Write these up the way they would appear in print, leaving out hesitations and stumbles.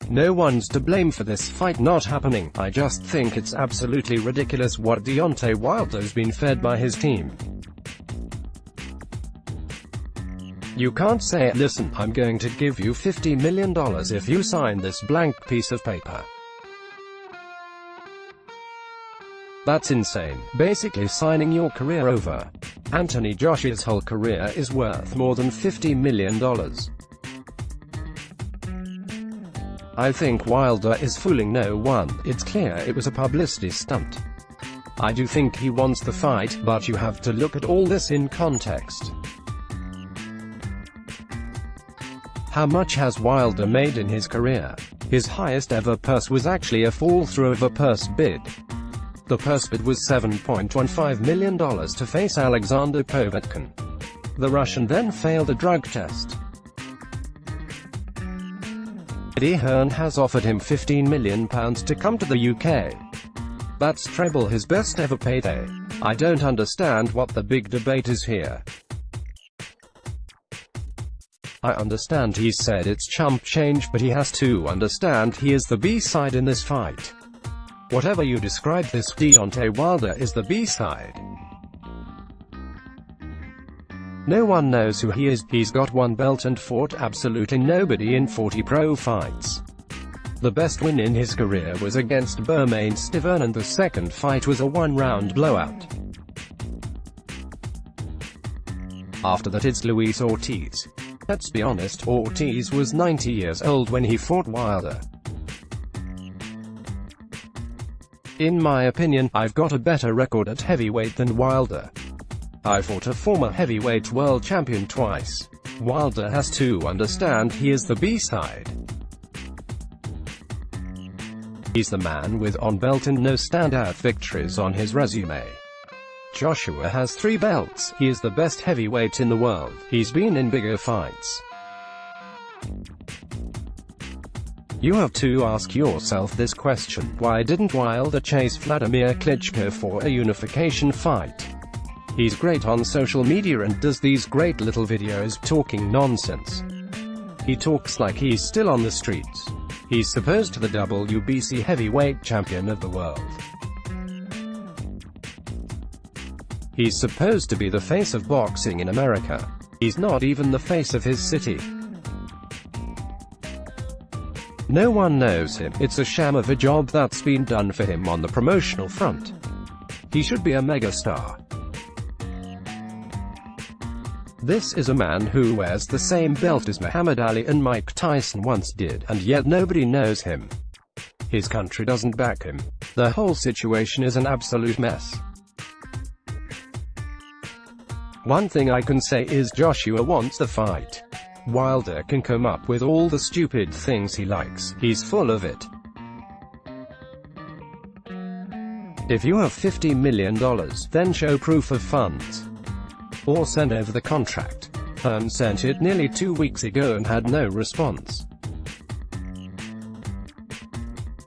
No one's to blame for this fight not happening. I just think it's absolutely ridiculous what Deontay Wilder's been fed by his team. You can't say, listen, I'm going to give you $50 million if you sign this blank piece of paper. That's insane. Basically signing your career over. Anthony Joshua's whole career is worth more than $50 million. I think Wilder is fooling no one. It's clear it was a publicity stunt. I do think he wants the fight, but you have to look at all this in context. How much has Wilder made in his career? His highest ever purse was actually a fall-through of a purse bid. The purse bid was $7.15 million to face Alexander Povetkin. The Russian then failed a drug test. Eddie Hearn has offered him £15 million to come to the UK. That's treble his best ever payday. I don't understand what the big debate is here. I understand he said it's chump change, but he has to understand he is the B-side in this fight. Whatever you describe this, Deontay Wilder is the B-side. No one knows who he is. He's got one belt and fought absolutely nobody in 40 pro fights. The best win in his career was against Bermane Stiverne, and the second fight was a one-round blowout. After that it's Luis Ortiz. Let's be honest, Ortiz was 90 years old when he fought Wilder. In my opinion, I've got a better record at heavyweight than Wilder. I fought a former heavyweight world champion twice. Wilder has to understand he is the B-side. He's the man with one belt and no standout victories on his resume. Joshua has 3 belts. He is the best heavyweight in the world. He's been in bigger fights. You have to ask yourself this question: why didn't Wilder chase Vladimir Klitschko for a unification fight? He's great on social media and does these great little videos talking nonsense. He talks like he's still on the streets. He's supposed to be the WBC heavyweight champion of the world. He's supposed to be the face of boxing in America. He's not even the face of his city. No one knows him. It's a sham of a job that's been done for him on the promotional front. He should be a megastar. This is a man who wears the same belt as Muhammad Ali and Mike Tyson once did, and yet nobody knows him. His country doesn't back him. The whole situation is an absolute mess. One thing I can say is Joshua wants the fight. Wilder can come up with all the stupid things he likes. He's full of it. If you have $50 million, then show proof of funds. Or send over the contract. Hearn sent it nearly 2 weeks ago and had no response.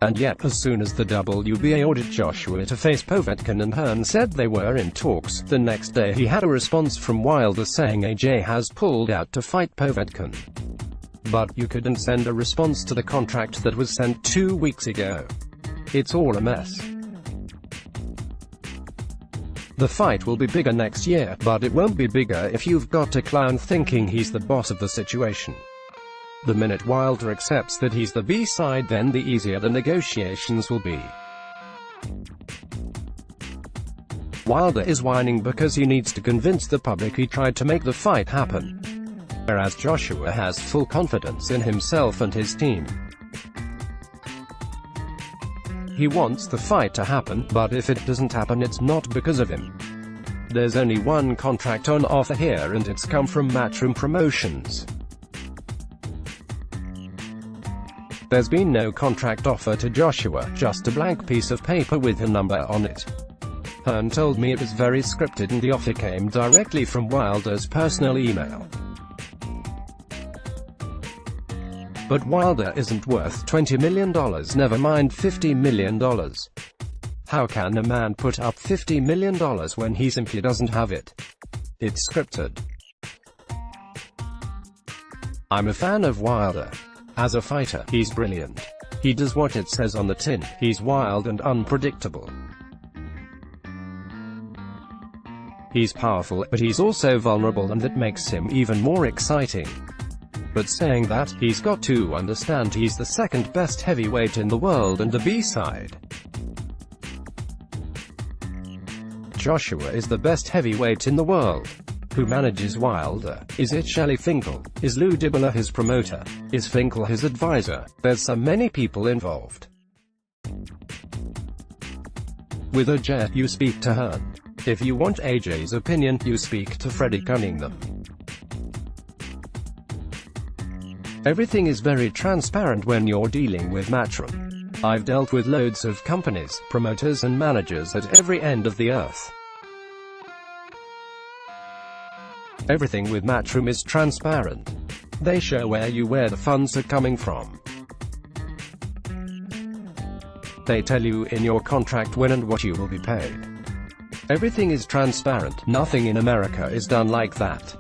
And yet, as soon as the WBA ordered Joshua to face Povetkin and Hearn said they were in talks, the next day he had a response from Wilder saying AJ has pulled out to fight Povetkin. But you couldn't send a response to the contract that was sent 2 weeks ago. It's all a mess. The fight will be bigger next year, but it won't be bigger if you've got a clown thinking he's the boss of the situation. The minute Wilder accepts that he's the B-side, then the easier the negotiations will be. Wilder is whining because he needs to convince the public he tried to make the fight happen. Whereas Joshua has full confidence in himself and his team. He wants the fight to happen, but if it doesn't happen it's not because of him. There's only one contract on offer here and it's come from Matchroom Promotions. There's been no contract offer to Joshua, just a blank piece of paper with a number on it. Hearn told me it was very scripted and the offer came directly from Wilder's personal email. But Wilder isn't worth $20 million, never mind $50 million. How can a man put up $50 million when he simply doesn't have it? It's scripted. I'm a fan of Wilder. As a fighter, he's brilliant. He does what it says on the tin. He's wild and unpredictable. He's powerful, but he's also vulnerable, and that makes him even more exciting. But saying that, he's got to understand he's the second best heavyweight in the world and the B-side. Joshua is the best heavyweight in the world. Who manages Wilder? Is it Shelley Finkel? Is Lou DiBella his promoter? Is Finkel his advisor? There's so many people involved. With AJ, you speak to Hearn. If you want AJ's opinion, you speak to Freddie Cunningham. Everything is very transparent when you're dealing with Matchroom. I've dealt with loads of companies, promoters and managers at every end of the earth. Everything with Matchroom is transparent. They show where the funds are coming from. They tell you in your contract when and what you will be paid. Everything is transparent. Nothing in America is done like that.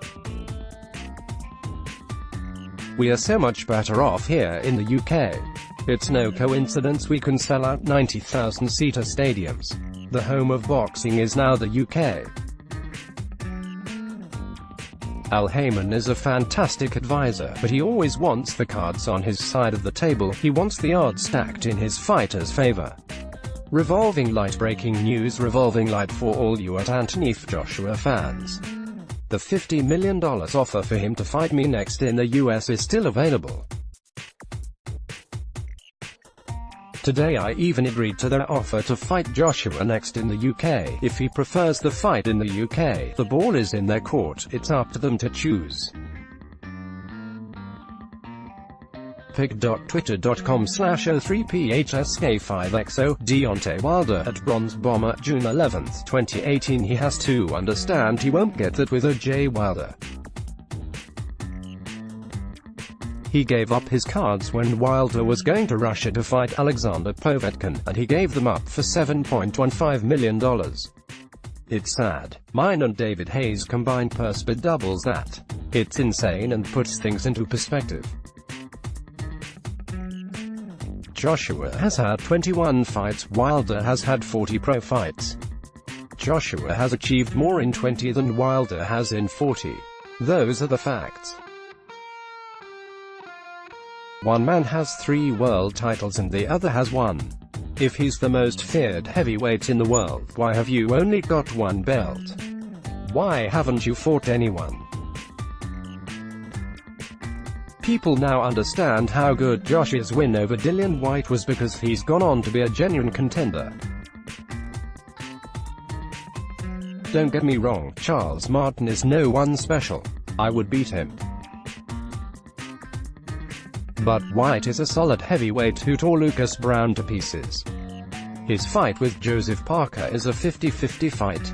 We are so much better off here in the UK. It's no coincidence we can sell out 90,000-seater stadiums. The home of boxing is now the UK. Al Heyman is a fantastic advisor, but he always wants the cards on his side of the table. He wants the odds stacked in his fighter's favor. Revolving light breaking news. Revolving light for all you Anthony Joshua fans. The $50 million offer for him to fight me next in the US is still available. Today I even agreed to their offer to fight Joshua next in the UK. If he prefers the fight in the UK, the ball is in their court. It's up to them to choose. pic.twitter.com/03phsk5xo Deontay Wilder at Bronze Bomber, June 11, 2018. He has to understand he won't get that with AJ Wilder. He gave up his cards when Wilder was going to Russia to fight Alexander Povetkin, and he gave them up for $7.15 million. It's sad. Mine and David Hayes' combined purse bid doubles that. It's insane and puts things into perspective. Joshua has had 21 fights, Wilder has had 40 pro fights. Joshua has achieved more in 20 than Wilder has in 40. Those are the facts. One man has 3 world titles and the other has 1. If he's the most feared heavyweight in the world, why have you only got 1 belt? Why haven't you fought anyone? People now understand how good Joshua's win over Dillian Whyte was, because he's gone on to be a genuine contender. Don't get me wrong, Charles Martin is no one special. I would beat him. But Whyte is a solid heavyweight who tore Lucas Browne to pieces. His fight with Joseph Parker is a 50-50 fight.